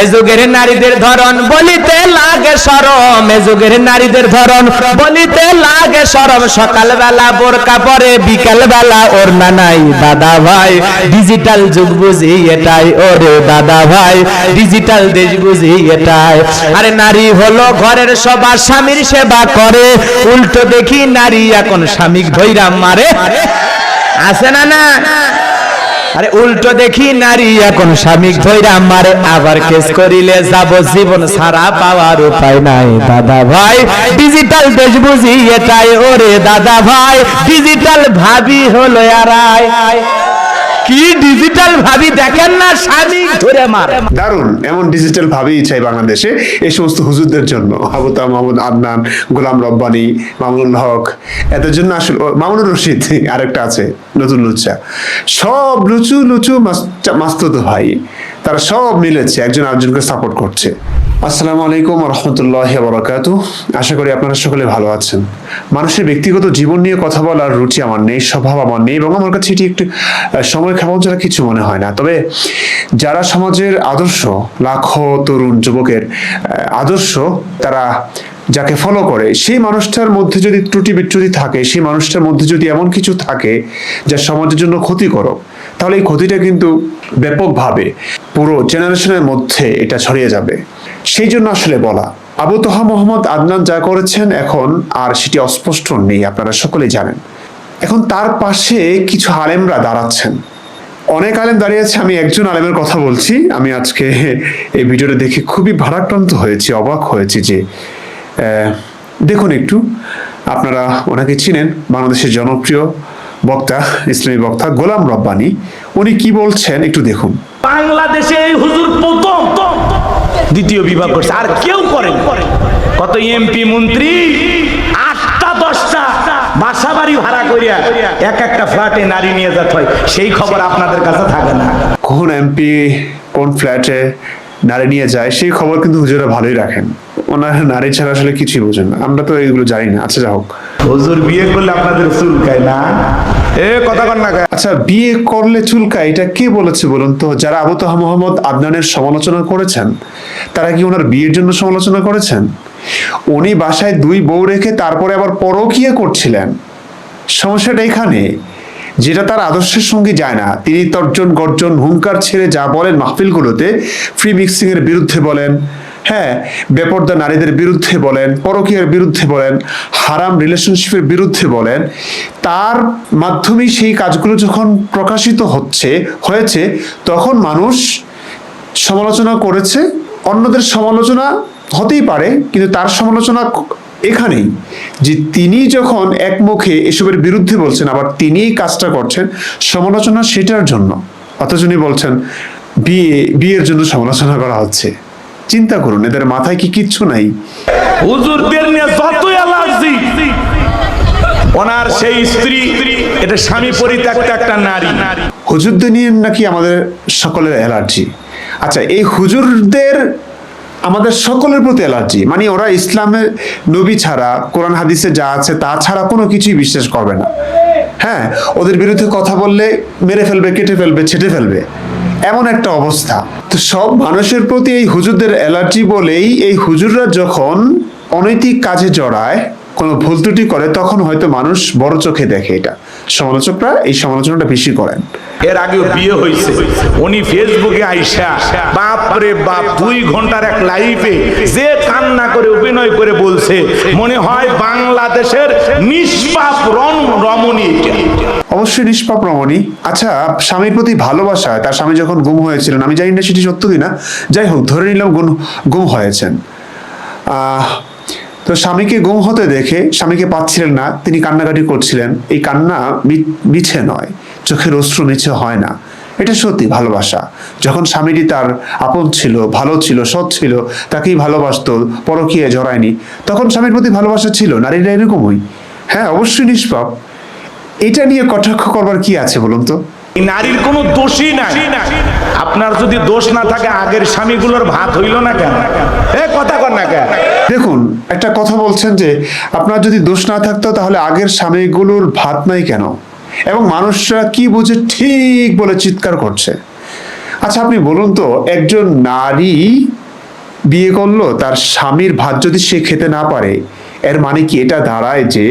এ যুগের নারীদের ধরন বলিতে লাগে শরম, এ যুগের নারীদের ধরন বলিতে লাগে শরম। সকালবেলা বোরকা পরে, বিকাল বেলা ওড়না নাই। দাদা ভাই ডিজিটাল যুগ বুঝি এটাই, ওরে দাদা ভাই ডিজিটাল দেশ বুঝি এটাই। আরে নারী হলো ঘরের সবার, স্বামীর সেবা করে। উল্টো দেখি নারী এখন স্বামী ধইরা মারে, আছে না না? আরে উল্টো দেখি নারী এখন স্বামী ধইরা মারে, আবার কেস করিলে যাব জীবন সারা পাওয়ার উপায় নাই। দাদা ভাই ডিজিটাল দেশ বুঝি এটাই, ওরে দাদা ভাই ডিজিটাল ভাবি হলো এরাই। কি ডিজিটাল ভাবি দেখেন না, স্বামী ধরে মার। দারুণ, এমন ডিজিটাল ভাবেই চাই বাংলাদেশে এই সমস্ত হুজুরদের জন্য। আবু তাহের মোহাম্মদ আদনান, গোলাম রব্বানী, মামুনুল হক, এদের জন্য আসলে মামুনুর রশিদ আরেকটা আছে নতুন লুচ্চা, সব লুচু লুচু মাস্তুতো ভাই, তারা সব মিলেছে একজন আরেকজনকে সাপোর্ট করছে। আসসালামু আলাইকুম রহমতুল্লাহ বারাকাতুহু। আশা করি আপনারা সকলে ভালো আছেন। মানুষের ব্যক্তিগত জীবন নিয়ে কথা বলার রুচি আমার নেই, স্বভাব আমার নেই, এবং আমার কাছে এটি একটু সময় খাওয়ানো ছাড়া কিছু মনে হয় না। তবে যারা সমাজের আদর্শ, লাখো তরুণ যুবকের আদর্শ, তারা যাকে ফলো করে, সেই মানুষটার মধ্যে যদি ত্রুটি বিচ্যুতি থাকে, সেই মানুষটার মধ্যে যদি এমন কিছু থাকে যা সমাজের জন্য ক্ষতিকারক, তাহলে এই ক্ষতিটা কিন্তু ব্যাপকভাবে পুরো জেনারেশনের মধ্যে এটা ছড়িয়ে যাবে। সেই জন্য আসলে বলা, আবু তাহের মোহাম্মদ আদনান যা করেছেন এখন আর সেটি অস্পষ্ট নেই, আপনারা সকলেই জানেন। এখন তার পাশে কিছু আলেমরা দাঁড়াচ্ছেন, অনেক আলেম দাঁড়িয়েছে। আমি একজন আলেমের কথা বলছি। আমি আজকে এই ভিডিওটা দেখে খুবই ভারাক্রান্ত হয়েছি, অবাক হয়েছি যে দেখুন একটু, আপনারা ওনাকে চিনেন, বাংলাদেশের জনপ্রিয় বক্তা, ইসলামী বক্তা গোলাম রব্বানী। উনি কি বলছেন একটু দেখুন। বাংলাদেশে এই হুজুর প্রথম দ্বিতীয় বিবাহ করছে, আর কেউ করেন। কত এমপি মন্ত্রী 8টা 10টা বাসা বাড়ি ভাড়া করিয়া এক একটা ফ্ল্যাটে নারী নিয়ে যেতে হয়, সেই খবর আপনাদের কাছে থাকে না। কোন এমপি কোন ফ্ল্যাটে নারী নিয়ে যায় সেই খবর কিন্তু হুজুরা ভালোই রাখেন। ওনারা নারী ছাড়া আসলে কিছুই বোঝেন না, আমরা তো এগুলো জানি না। আচ্ছা যা হোক, হুজুর বিয়ে করলে আপনাদের চুলকায় না? কথা কন না। আচ্ছা, বিয়ে করলে চুলকায় এটা কে বলেছে বলুন তো? যারা আবু তাহের মোহাম্মদ আদনানের সমালোচনা করেছেন, তারা কি ওনার বিয়ের জন্য সমালোচনা করেছেন? উনি বাসায় 2 বউ রেখে তারপরে আবার পরকীয়া করছিলেন। সমস্যাটা এখানে, যেটা তার আদর্শের সঙ্গে যায় না। তিনি তর্জন গর্জন হুঙ্কার ছেড়ে যা বলেন মাহফিলগুলোতে, ফ্রি মিক্সিং এর বিরুদ্ধে বলেন, হ্যাঁ, বেপর্দা নারীদের বিরুদ্ধে বলেন, পরকীয়ার বিরুদ্ধে বলেন, হারাম রিলেশনশিপের বিরুদ্ধে বলেন, তার মাধ্যমে সেই কাজগুলো যখন প্রকাশিত হয়েছে, তখন মানুষ সমালোচনা করেছে। অন্যদের সমালোচনা হতেই পারে, কিন্তু তার সমালোচনা এখানেই যে তিনি যখন একমুখে এসবের বিরুদ্ধে বলছেন, আবার তিনিই কাজটা করছেন সমালোচনা সেটার জন্য, অথচ উনি বলছেন বিয়ের জন্য সমালোচনা করা হচ্ছে। চিন্তা করুন, এদের মাথায় কি কিচ্ছু নাই? হুজুরদের নিয়ে যতই অ্যালার্জি, ওনার সেই স্ত্রী, এটা স্বামী পরিত্যক্ত একটা নারী। হুজুরদের নিয়ে নাকি আমাদের সকলের অ্যালার্জি? আচ্ছা, এই হুজুরদের আমাদের সকলের প্রতি অ্যালার্জি, মানে ওরা ইসলামের নবী ছাড়া, কোরআন হাদিসে যা আছে তা ছাড়া কোনো কিছুই বিশ্বাস করবে না। হ্যাঁ, ওদের বিরুদ্ধে কথা বললে মেরে ফেলবে, কেটে ফেলবে, ছেটে ফেলবে, এমন একটা অবস্থা। তো সব মানুষের প্রতি এই হুজুরদের অ্যালার্জি বলেই এই হুজুররা যখন অনৈতিক কাজে জড়ায়, কোনো ভুল ত্রুটি করে, তখন হয়তো মানুষ বড় চোখে দেখে। এটা সমালোচকরা এই সমালোচনাটা বেশি করেন। এর আগেও বিয়ে হয়েছে, উনি ফেসবুকে আইসা বাপরে বাপ 2 ঘন্টার এক লাইভে যে কান্না করে অভিনয় করে বলছে, মনে হয় বাংলাদেশের নিষ্পাপ রমণী। অবশ্যই নিষ্পাপ রমণী। আচ্ছা, স্বামীর প্রতি ভালোবাসা, তার স্বামী যখন গুম হয়েছিলেন, আমি জানি না সেটি সত্য কিনা, যাই হোক ধরে নিলাম গুম হয়েছেন। তো স্বামীকে গুম হতে দেখে স্বামীকে পাচ্ছিলেন না, তিনি কান্নাকাটি করছিলেন। এই কান্না মিছে নয়, চোখের অশ্রু মিছে হয় না, এটা সত্যি ভালোবাসা। যখন স্বামীটি তার আপন ছিল, ভালো ছিল, সৎ ছিল, তাকেই ভালোবাসতো, পরকীয়ায় জড়ায়নি, তখন স্বামীর প্রতি ভালোবাসা ছিল। নারীরা এরকমই। হ্যাঁ, অবশ্যই নিষ্পাপ। এটা নিয়ে কটাক্ষ করবার কি আছে বলুন তো? নারীর কোনো দোষই নাই। আপনার যদি দোষ না থাকে, আগের স্বামীগুলোর ভাত হইল না কেন? কথা কর না কেন? দেখুন, একটা কথা বলছেন যে আপনার যদি দোষ না থাকতো তাহলে আগের স্বামীগুলোর ভাত নাই কেন? এবং মানুষরা কি বুঝে ঠিক বলে চিৎকার করছে। আচ্ছা আপনি বলুন তো, একজন নারী বিয়ে করলো, তার স্বামীর ভাত যদি সে খেতে না পারে, এর মানে কি এটা দাঁড়ায় যে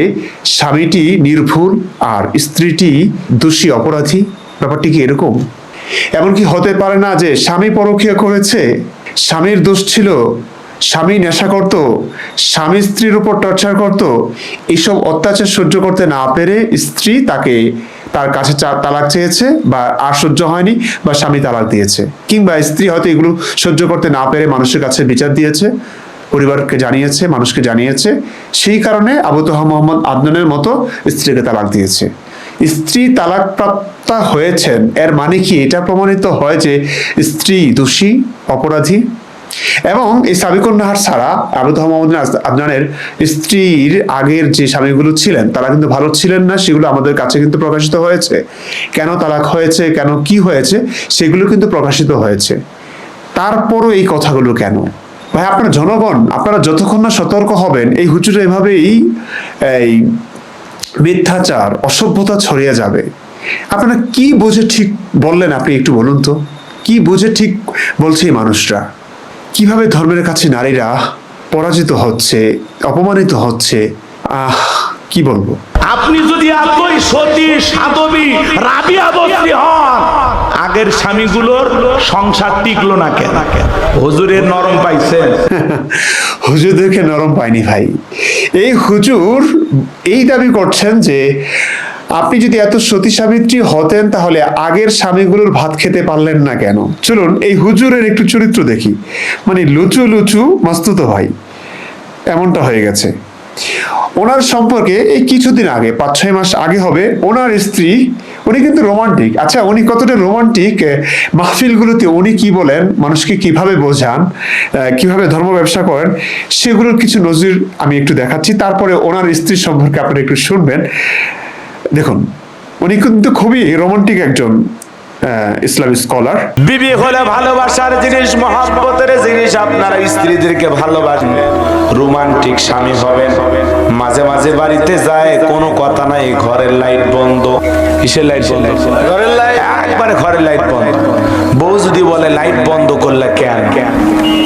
স্বামীটি নির্ভুল আর স্ত্রীটি দোষী, অপরাধী? ব্যাপারটি কি এরকম? এমনকি হতে পারে না যে স্বামী পরকীয়া করেছে, স্বামীর দোষ ছিল, স্বামী নেশা করত, স্বামী স্ত্রীর উপর টর্চার করত, এইসব অত্যাচার সহ্য করতে না পেরে স্ত্রী তার কাছে তালাক চেয়েছে, বা আর সহ্য হয়নি, বা স্বামী তালাক দিয়েছে, কিংবা স্ত্রী হয়তো এগুলো সহ্য করতে না পেরে মানুষের কাছে বিচার দিয়েছে, পরিবারকে জানিয়েছে, মানুষকে জানিয়েছে, সেই কারণে আবু তাহা মোহাম্মদ আদনানের মতো স্ত্রীকে তালাক দিয়েছে। স্ত্রী তালাক প্রাপ্তা হয়েছেন, এর মানে কি এটা প্রমাণিত হয় যে স্ত্রী দোষী, অপরাধী? এবং এই সাবিকুন নাহার ছাড়া আবু তাহা মোহাম্মদ আদনানের স্ত্রীর আগের যে স্বামীগুলো ছিলেন তারা কিন্তু ভালো ছিলেন না, সেগুলো আমাদের কাছে কিন্তু প্রকাশিত হয়েছে। কেন তালাক হয়েছে, কেন কি হয়েছে, সেগুলো কিন্তু প্রকাশিত হয়েছে। তারপরও এই কথাগুলো কেন? ভাই, আপনার জনগণ, আপনারা যতক্ষণ না সতর্ক হবেন, এই হুজুরে এভাবেই এই মিথ্যাচার, অসভ্যতা ছড়িয়ে যাবে। আপনারা কি বুঝে ঠিক বললেন? আপনি একটু বলুন তো, কি বুঝে ঠিক বলছে এই মানুষরা? কিভাবে ধর্মের কাছে নারীরা পরাজিত হচ্ছে, অপমানিত হচ্ছে, কি বলবো? আপনি যদি এতই সতী, সাধবী, রাবিয়া বস্তি হন, আগের স্বামীগুলোর সংসার টিকলো না কেন? হুজুরের নরম পাইছেন? হুজুরদেরকে নরম পাইনি ভাই। এই হুজুর এই দাবি করছেন যে আপনি যদি এত সতী সাবিত্রী হতেন, তাহলে আগের স্বামীগুলোর ভাত খেতে পারলেন না কেন? চলুন এই হুজুরের একটু চরিত্র দেখি। মানে লুচু লুচু মাস্তুতো ভাই, এমনটা হয়ে গেছে। ওনার সম্পর্কে এই কিছুদিন আগে, 5-6 মাস আগে হবে, ওনার স্ত্রী, উনি কিন্তু রোমান্টিক। আচ্ছা, উনি কতটা রোমান্টিক, মাহফিলগুলোতে উনি কি বলেন, মানুষকে কিভাবে বোঝান, কিভাবে ধর্ম ব্যবসা করেন, সেগুলোর কিছু নজির আমি একটু দেখাচ্ছি। তারপরে ওনার স্ত্রী সম্পর্কে আপনারা একটু শুনবেন। দেখুন, উনি কিন্তু খুবই রোমান্টিক একজন ইসলামী স্কলার। বিবি হলে ভালোবাসার জিনিস, মহব্বতের জিনিস। আপনারা স্ত্রীদেরকে ভালোবাসবেন, রোমান্টিক স্বামী হবেন। মাঝে মাঝে বাড়িতে যায়, কোনো কথা নাই, ঘরের লাইট বন্ধ। কিসের লাইট বন্ধ? ঘরের লাইট, একবারে ঘরের লাইট বন্ধ। বউ যদি বলে লাইট বন্ধ করলে কেন?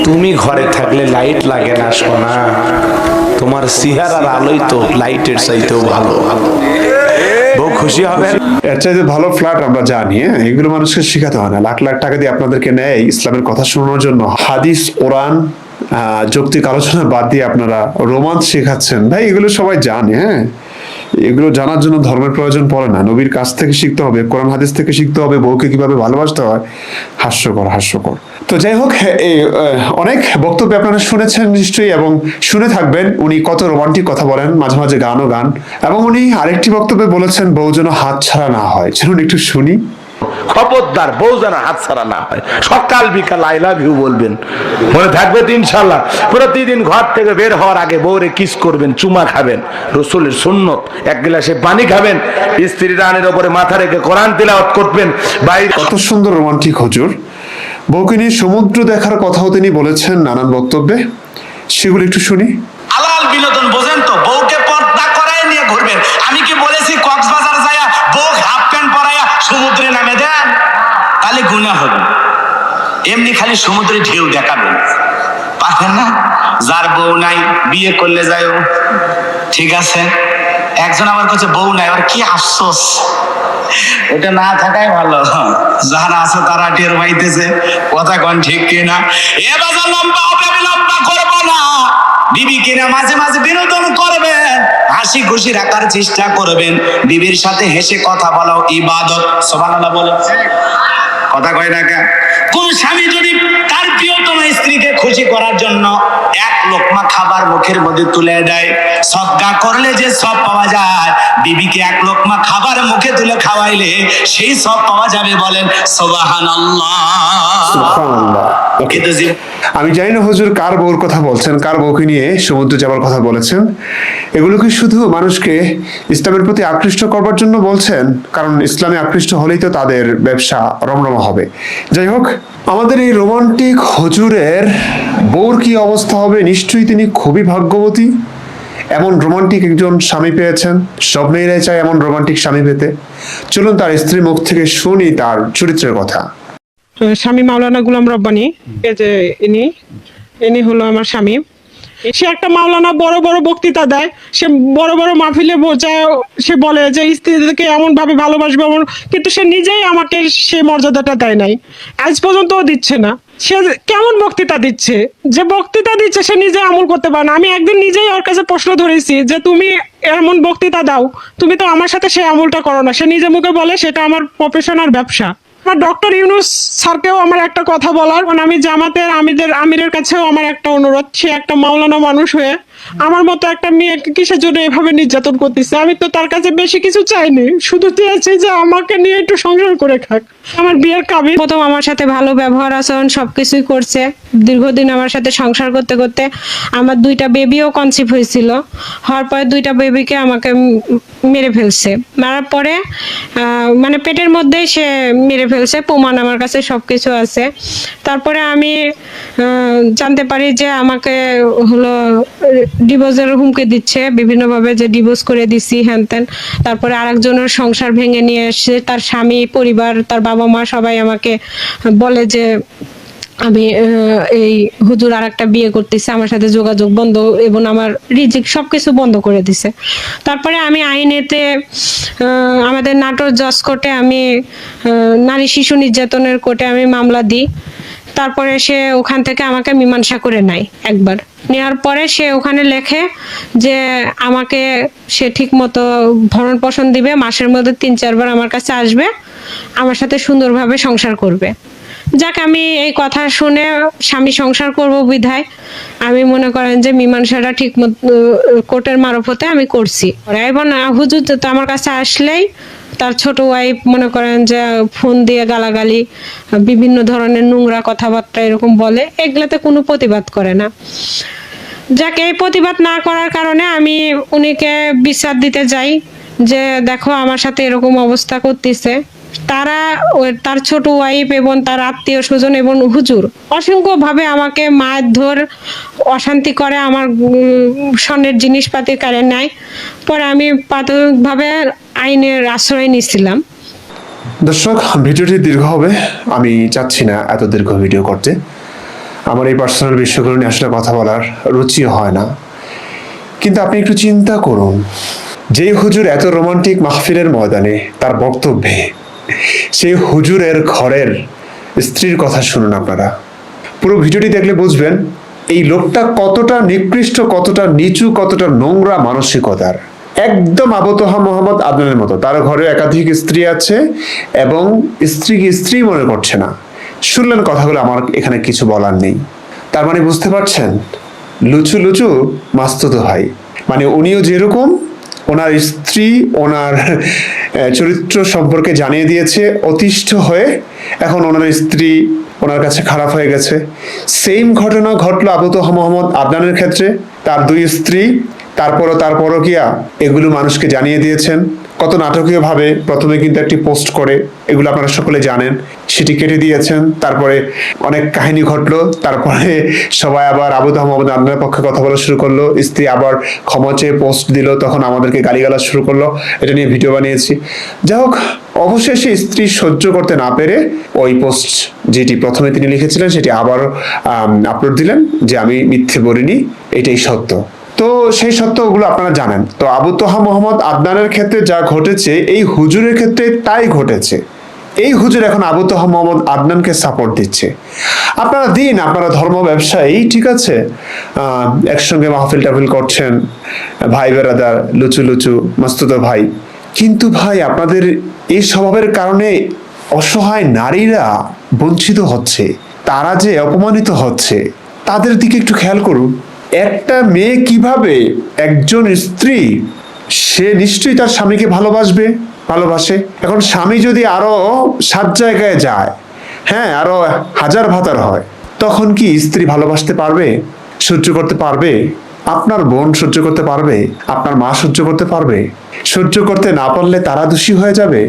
তুমি ঘরে থাকলে লাইট লাগে না সোনা, তোমার চেহারার আলোই তো লাইটের চাইতেও ভালো। বউ খুশি হবে। এর চাইতে ভালো ফ্ল্যাট আমরা জানি। এগুলো মানুষকে শেখাতে হয় না। লাখ লাখ টাকা দিয়ে আপনাদেরকে নেয় ইসলামের কথা শোনানোর জন্য। হাদিস, কোরআন, যৌক্তিক আলোচনা বাদ দিয়ে আপনারা রোমান্স শেখাচ্ছেন। ভাই, এগুলো সবাই জানে। হ্যাঁ, এগুলো জানার জন্য ধর্মের প্রয়োজন পড়ে না। নবীর কাছ থেকে শিখতে হবে, কোরআন হাদিস থেকে শিখতে হবে বউকে কিভাবে ভালোবাসতে হয়। হাস্যকর, হাস্যকর। তো যাই হোক, অনেক বক্তব্য আপনারা শুনেছেন নিশ্চয়ই, এবং শুনে থাকবেন। উনি কত রোমান্টিক কথা বলেন, মাঝে মাঝে গানও গান। এবং উনি আরেকটি বক্তব্যে বলেছেন, বউ যেন হাত ছাড়া না হয়। চলুন একটু শুনি। খবরদার, বউ যেন হাত ছাড়া না হয়। সকাল বিকাল আই লাভ ইউ বলবেন, মনে থাকবে তো ইনশাল্লাহ। প্রতিদিন ঘর থেকে বের হওয়ার আগে বউরে কিস করবেন, চুমা খাবেন, রসুলের সুন্নত। এক গ্লাসে পানি খাবেন, স্ত্রীর রানের উপরে মাথা রেখে কোরআন তিলাওয়াত করবেন। বাইরে কত সুন্দর রোমান্টিক হুজুর। বউকে নিয়ে সমুদ্র দেখার কথাও তিনি বলেছেন নানান বক্তব্যে। সেগুলো একটু শুনি। হালাল বিনোদন বোঝেন তো, বউকে পর্দা করায় নিয়ে ঘুরবেন। আমি কি বলেছি কক্সবাজার যায়া বউ হাফ প্যান্ট পরাইয়া সমুদ্রে নামে দেন? তাহলে গুনাহ হবে। এমনি খালি সমুদ্রে ঢেউ দেখাবেন, পারেন না? যার বউ নাই, বিয়ে করলে যায়ও, ঠিক আছে। একজন আমার কাছে বউ নাই, আর কি আফসোস। ওটা না থাকাই ভালো। যারা আছে তারা টের পাইতেছে, কথা কোন ঠিক কিনা। এ বাজার লম্বা হবে, আমি লম্বা করবো না। বিবি কিনা মাঝে মাঝে বিনোদন করবেন, হাসি খুশি রাখার চেষ্টা করবেন। বিবির সাথে হেসে কথা বলাও ইবাদত। সুবহানাল্লাহ বলে কথা কয় না কেন? কোন স্বামী যদি তার প্রিয়তম স্ত্রীকে খুশি করার জন্য এক লোকমা খাবার মুখের মধ্যে তুলে দেয়, সদকা করলে যে সব পাওয়া যায়, বিবিকে এক লোকমা খাবার মুখে তুলে খাওয়াইলে সেই সব পাওয়া যাবে। বলেন সুবহানাল্লাহ। সুবহানাল্লাহ। কিন্তু আমি জানি না হুজুর কার বউর কথা বলছেন, কার বউকে নিয়ে সমুদ্রে যাওয়ার কথা বলেছেন। এগুলো কি শুধু মানুষকে ইসলামের প্রতি আকৃষ্ট করবার জন্য বলছেন? কারণ ইসলামে আকৃষ্ট হলেই তো তাদের ব্যবসা রমরমা হবে। যাই হোক, আমাদের এই রোমান্টিক হুজুরের বউর কি অবস্থা হবে? নিশ্চয়ই তিনি খুবই ভাগ্যবতী, এমন রোমান্টিক একজন স্বামী পেয়েছেন। সব মেয়েরাই চায় এমন রোমান্টিক স্বামী পেতে। চলুন তার স্ত্রীর মুখ থেকে শুনি তার চরিত্রের কথা। স্বামী মাওলানা গোলাম রব্বানী, এই যে ইনি হলো আমার স্বামী। সে একটা মাওলানা, বড় বড় বক্তৃতা দেয়, সে বড় বড় মাহফিলে বোঝায়, সে বলে যে স্ত্রীদেরকে এমন ভাবে ভালোবাসবে, কিন্তু সে নিজেই আমাকে সেই মর্যাদাটা দেয় নাই, আজ পর্যন্তও দিচ্ছে না। সে কেমন বক্তৃতা দিচ্ছে, যে বক্তৃতা দিচ্ছে সে নিজে আমল করতে পারে না। আমি একদিন নিজেই ওর কাছে প্রশ্ন ধরেছি যে তুমি এমন বক্তৃতা দাও, তুমি তো আমার সাথে সেই আমলটা করো না। সে নিজে মুখে বলে সেটা আমার প্রফেশন আর ব্যবসা। আমার ডক্টর ইউনূস স্যারকেও আমার একটা কথা বলার, মানে আমি জামাতের আমিরের কাছেও আমার একটা অনুরোধ, সে একটা মাওলানা মানুষ হয়ে আমার মতো একটা মেয়েকে কিসের জন্য এভাবে নির্যাতন করতেছে। আমি তো তার কাছে বেশি কিছু চাইনি, শুধু চেয়েছি যে আমাকে নিয়ে একটু সংসার করে খাক। আমার বিয়ের কাবিল, প্রথম আমার সাথে ভালো ব্যবহার আচরণ সবকিছুই করছে। দীর্ঘদিন আমার সাথে সংসার করতে করতে আমার 2টা বেবিও কনসিভ হয়েছিল। হওয়ার পরে 2টা বেবিকে আমাকে মেরে ফেলছে। মারার পরে মানে পেটের মধ্যেই সে মেরে ফেলছে, প্রমাণ আমার কাছে সবকিছু আছে। তারপরে আমি জানতে পারি যে আমাকে হলো ডিভোর্সের হুমকি দিচ্ছে বিভিন্নভাবে, যে ডিভোর্স করে দিছি হ্যান ত্যান। তারপরে আরেকজনের সংসার ভেঙে নিয়ে এসে তার স্বামী, পরিবার, তার বাবা মা সবাই আমাকে বলে যে আমি এই হুজুর আরেকটা বিয়ে করতেছে, আমার সাথে যোগাযোগ বন্ধ এবং আমার রিজিক সবকিছু বন্ধ করে দিছে। তারপরে আমি আইনেতে আমাদের নাটোর জজ কোর্টে আমি নারী শিশু নির্যাতনের কোর্টে আমি মামলা দিই। তারপরে সে ওখান থেকে আমাকে মীমাংসা করে নেয়। একবার নেওয়ার পরে সে ওখানে লেখে যে আমাকে সে ঠিক মতো ভরণ পোষণ দিবে, মাসের মধ্যে 3-4 বার আমার কাছে আসবে, আমার সাথে সুন্দরভাবে সংসার করবে। যাক, আমি এই কথা শুনে স্বামী সংসার করব বিধায় আমি মনে করেন যে মীমাংসাটা ঠিক মতো কোর্টের মারফতে আমি করছি। এবং হুজুর তো আমার কাছে আসলেই তার ছোট ওয়াইফ মনে করেন যে ফোন দিয়ে গালাগালি, বিভিন্ন ধরনের নোংরা কথাবার্তা এরকম বলে, এগুলাতে কোনো প্রতিবাদ করে না। যাকে এই প্রতিবাদ না করার কারণে আমি উনিকে বিচার দিতে যাই যে দেখো আমার সাথে এরকম অবস্থা করতেছে। তারা তার ছোট ওয়াইফ এবং তার আত্মীয় স্বজন এবং হুজুর অসংখ্য ভাবে আমাকে মারধর, অশান্তি করে, আমার স্বর্ণের জিনিসপাতি কারে নেয়। পরে আমি প্রাথমিকভাবে আইনের আশ্রয় নিয়েছিলাম। দর্শক, ভিডিওটি দীর্ঘ হবে, আমি চাচ্ছি না এত দীর্ঘ ভিডিও করতে। আমার এই পার্সোনাল বিষয়গুলো নিয়ে আসলে কথা বলার রুচিও হয় না। কিন্তু আপনি একটু চিন্তা করুন, যেই হুজুর এত রোমান্টিক মাহফিলের ময়দানে তার বক্তব্যে সেই হুজুরের ঘরের স্ত্রীর কথা শুনুন। আপনারা পুরো ভিডিওটি দেখলে বুঝবেন এই লোকটা কতটা নিকৃষ্ট, কতটা নিচু, কতটা নোংরা মানসিকতার। একদম আবু তোহা মোহাম্মদ আদনানের মতো। তার ঘরে একাধিক স্ত্রী আছে এবং স্ত্রীকে স্ত্রী মনে করছে না। শুনলেন কথাগুলো, আমার এখানে কিছু বলার নেই। তার মানে বুঝতে পারছেন, লুচু লুচু মাস্তুতো ভাই, মানে উনিও যেরকম ওনার স্ত্রী ওনার চরিত্র সম্পর্কে জানিয়ে দিয়েছে, অতিষ্ঠ হয়ে এখন ওনার স্ত্রী ওনার কাছে খারাপ হয়ে গেছে। সেম ঘটনা ঘটলো আবু তোহা মোহাম্মদ আদনানের ক্ষেত্রে। তার 2 স্ত্রী, তারপরও তার পরকীয়া, এগুলো মানুষকে জানিয়ে দিয়েছেন কত নাটকীয় ভাবে। প্রথমে কিন্তু একটি পোস্ট করে, এগুলো আপনারা সকলে জানেন, সেটি কেটে দিয়েছেন। তারপরে অনেক কাহিনী ঘটলো, তারপরে সবাই আবার আবু তোহা মোহাম্মদ আদনানের পক্ষে কথা বলা শুরু করলো। স্ত্রী আবার ক্ষমা চেয়ে পোস্ট দিল, তখন আমাদেরকে গালিগালাজ শুরু করলো। এটা নিয়ে ভিডিও বানিয়েছি। যাই হোক, অবশেষে স্ত্রী সহ্য করতে না পেরে ওই পোস্ট যেটি প্রথমে তিনি লিখেছিলেন সেটি আবার আপলোড দিলেন যে আমি মিথ্যে বলিনি, এটাই সত্য। তো সেই সত্যগুলো আপনারা জানেন। তো আবু তোহা মোহাম্মদ আদনানের ক্ষেত্রে যা ঘটেছে, এই হুজুরের ক্ষেত্রে তাই ঘটেছে। এই হুজুর এখন আবু তোহা মোহাম্মদ আদনানকে সাপোর্ট দিচ্ছে। আপনারা দিন, আপনারা ধর্ম ব্যবসায়ী, ঠিক আছে, একসঙ্গে মাহফিল টাহফিল করছেন, ভাই বেরাদার, লুচু লুচু মাস্তুতো ভাই। কিন্তু ভাই, আপনাদের এই স্বভাবের কারণে অসহায় নারীরা বঞ্চিত হচ্ছে, তারা যে অপমানিত হচ্ছে, তাদের দিকে একটু খেয়াল করুন। একটা মেয়ে কিভাবে, একজন স্ত্রী, সে নিশ্চয়ই তার স্বামীকে ভালোবাসে। এখন স্বামী যদি আরো 7 জায়গায় যায়, হ্যাঁ, আরো 1000 ভাতার হয়, তখন কি স্ত্রী ভালোবাসতে পারবে, সহ্য করতে পারবে? আপনার বোন সহ্য করতে পারবে? আপনার মা সহ্য করতে পারবে? সহ্য করতে না পারলে তারা দোষী হয়ে যাবে,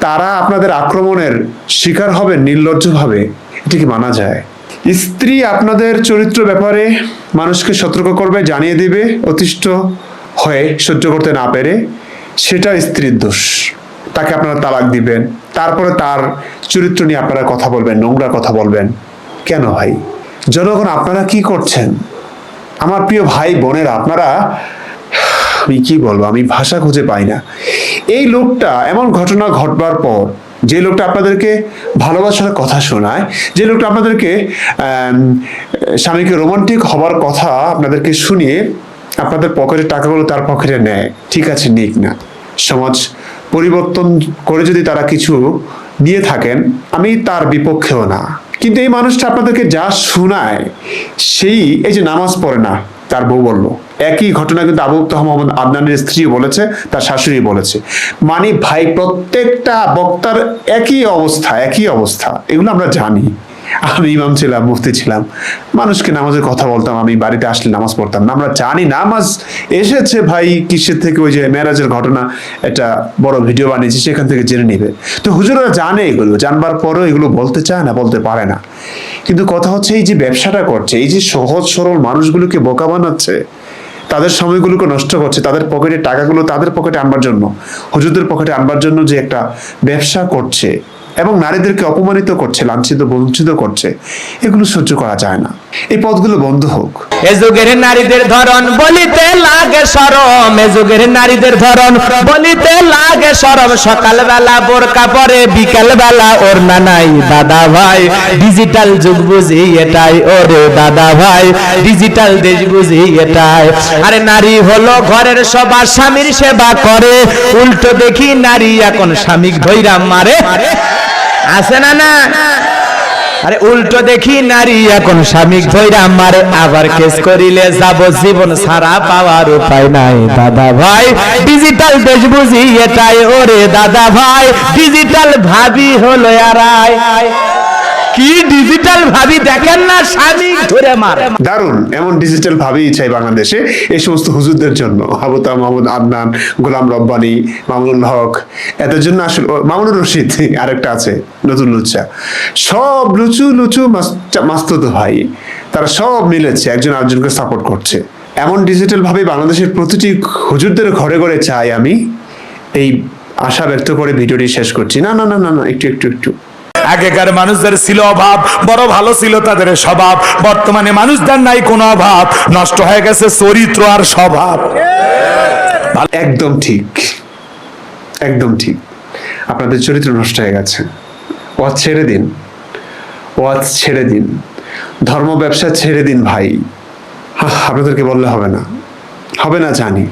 তারা আপনাদের আক্রমণের শিকার হবে নির্লজ্জভাবে। এটা কি মানা যায়? স্ত্রী আপনাদের চরিত্র ব্যাপারে মানুষকে সতর্ক করবে, জানিয়ে দিবে, অতিষ্ঠ হয়ে সহ্য করতে না পেরে, সেটা স্ত্রীর দোষ। তাকে আপনারা তালাক দিবেন, তারপরে তার চরিত্র নিয়ে আপনারা কথা বলবেন, নোংরা কথা বলবেন? কেন ভাই? জনগণ আপনারা কি করছেন? আমার প্রিয় ভাই বোনেরা, আপনারা, আমি কি বলবো, আমি ভাষা খুঁজে পাই না। এই লোকটা এমন ঘটনা ঘটবার পর, যে লোকটা আপনাদেরকে ভালোবাসার কথা শোনায়, যে লোকটা আপনাদেরকে স্বামীকে রোমান্টিক হবার কথা আপনাদেরকে শুনিয়ে আপনাদের পকেটের টাকাগুলো তার পকেটে নেয়, ঠিক আছে, নিক না। সমাজ পরিবর্তন করে যদি তারা কিছু দিয়ে থাকেন, আমি তার বিপক্ষেও না, কিন্তু এই মানুষটা আপনাদেরকে যা শোনায়, সেই এই যে নামাজ পড়ে না, তার বউ বলল, একই ঘটনা কিন্তু আবু তাহা মোহাম্মদ আদনানের স্ত্রী বলেছে, তার শাশুড়ি বলেছে। মানে ভাই, প্রত্যেকটা বক্তার একই অবস্থা, এগুলো আমরা জানি। আমি ইমাম ছিলাম, মুফতি ছিলাম, মানুষকে নামাজের কথা বলতাম, আমি বাড়িতে আসলে নামাজ পড়তাম না। আমরা জানি নামাজ এসেছে ভাই কিসের থেকে, ওই যে মেরাজের ঘটনা, একটা বড় ভিডিও বানিয়েছি, সেখান থেকে জেনে নিবে। তো হুজুররা জানে, এগুলো জানবার পরেও এগুলো বলতে চায় না, বলতে পারে না। কিন্তু কথা হচ্ছে, এই যে ব্যবসাটা করছে, এই যে সহজ সরল মানুষগুলোকে বোকা বানাচ্ছে, তাদের সময়গুলোকে নষ্ট করছে, তাদের পকেটে টাকাগুলো তাদের পকেটে আনবার জন্য, হুজুরদের পকেটে আনবার জন্য যে একটা ব্যবসা করছে, এবং নারীদেরকে অপমানিত করছে, লাঞ্ছিত বঞ্চিত করছে, এগুলো সহ্য করা যায় না। এই পথগুলো বন্ধ হোক। এ যুগের নারীদের ধরন বলিতে লাগে শরম, এ যুগের নারীদের ধরন বলিতে লাগে শরম। সকালবেলা বোরকা পরে, বিকাল বেলা ওড়না নাই, দাদা ভাই ডিজিটাল যুগ বুঝি এটাই, ওরে দাদা ভাই ডিজিটাল দেশ বুঝি এটাই। আরে নারী হলো ঘরের সবা, স্বামীর সেবা করে, উল্টো দেখি নারী এখন স্বামীক ধইরা মারে, আছে না না? আরে উল্টো দেখি নারী এখন স্বামীক ধইরা মারে, আবার কেস করিলে যাব জীবন সারা পাওয়ার উপায় নাই, দাদা ভাই ডিজিটাল দেশ বুঝি এটাই, ওরে দাদা ভাই ডিজিটাল ভাবি হলো আরাই। কি ডিজিটাল ভাবি দেখেন না, স্বামী ধরে মারে। দারুণ, এমন ডিজিটাল ভাবেই চাই বাংলাদেশে এই সমস্ত হুজুরদের জন্য। আবু তাহা মোহাম্মদ আদনান, গোলাম রব্বানী, মামুনুল হক, এদের জন্য আসলে মামুনুর রশিদ, আরেকটা আছে নতুন লুচ্চা, সব লুচু মাস্তুত ভাই, তারা সব মিলেছে, একজন আরেকজনকে সাপোর্ট করছে। এমন ডিজিটাল ভাবে বাংলাদেশের প্রতিটি হুজুরদের ঘরে ঘরে চাই আমি, এই আশা ব্যক্ত করে ভিডিওটি শেষ করছি। না না না না না, একটু আগেকার মানুষদের ছিল অভাব, বড় ভালো ছিল তাদের স্বভাব। বর্তমানে মানুষদের নাই কোনো অভাব, নষ্ট হয়ে গেছে চরিত্র আর স্বভাব। একদম ঠিক, একদম ঠিক। আপনাদের চরিত্র নষ্ট হয়ে গেছে। ওয়াজ ছেড়ে দিন, ধর্ম ব্যবসা ছেড়ে দিন ভাই। আপনাদেরকে বললে হবে না জানি।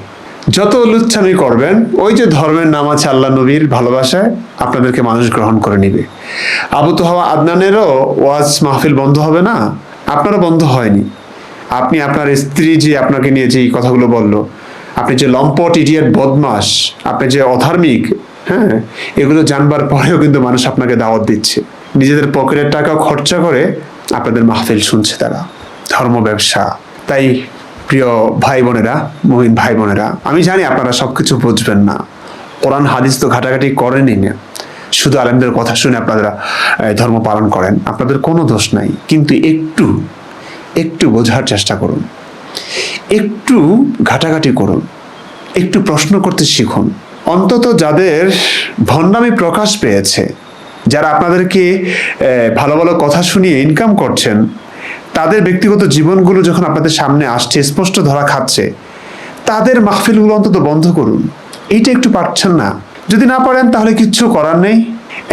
যত লুচ্ছামি করবেন, ওই যে ধর্মের নাম আছে আল্লাহ নবীর ভালোবাসায়, আপনাদেরকে মানুষ গ্রহণ করে নিবে। আবু তাহা আদনানেরও ওয়াজ মাহফিল বন্ধ হবে না, আপনারও বন্ধ হয়নি। আপনি আপনার স্ত্রী যে আপনাকে নিয়ে যে কথাগুলো বললো, আপনি যে লম্পট ইডিয়েট বদমাস, আপনি যে অধার্মিক, হ্যাঁ, এগুলো জানবার পরেও কিন্তু মানুষ আপনাকে দাওয়াত দিচ্ছে, নিজেদের পকেটের টাকা খরচা করে আপনাদের মাহফিল শুনছে তারা। ধর্ম ব্যবসা। তাই প্রিয় ভাই বোনেরা, মুমিন ভাই বোনেরা, আমি জানি আপনারা সবকিছু বুঝবেন না, কোরআন হাদিস তো ঘাটাঘাটি করেনই না, শুধু আলেমদের কথা শুনে আপনারা ধর্ম পালন করেন, আপনাদের কোনো দোষ নাই। কিন্তু একটু বোঝার চেষ্টা করুন, একটু ঘাটাঘাটি করুন, একটু প্রশ্ন করতে শিখুন। অন্তত যাদের ভণ্ডামি প্রকাশ পেয়েছে, যারা আপনাদেরকে ভালো ভালো কথা শুনিয়ে ইনকাম করছেন, তাদের ব্যক্তিগত জীবনগুলো যখন আপনাদের সামনে আসছে, স্পষ্ট ধরা খাচ্ছে, তাদের মাহফিলগুলো অন্তত বন্ধ করুন। এইটা একটু পারছেন না, যদি না পারেন তাহলে কিচ্ছু করার নেই,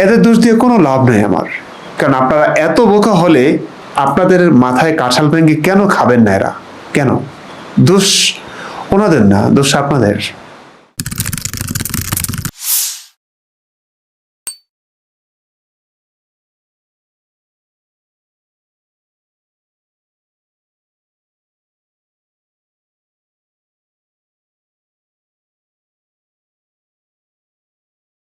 এদের দোষ দিয়ে কোনো লাভ নেই আমার। কারণ আপনারা এত বোকা হলে আপনাদের মাথায় কাঁঠাল ভেঙে কেন খাবেন না এরা? কেন? দোষ ওনাদের না, দোষ আপনাদের।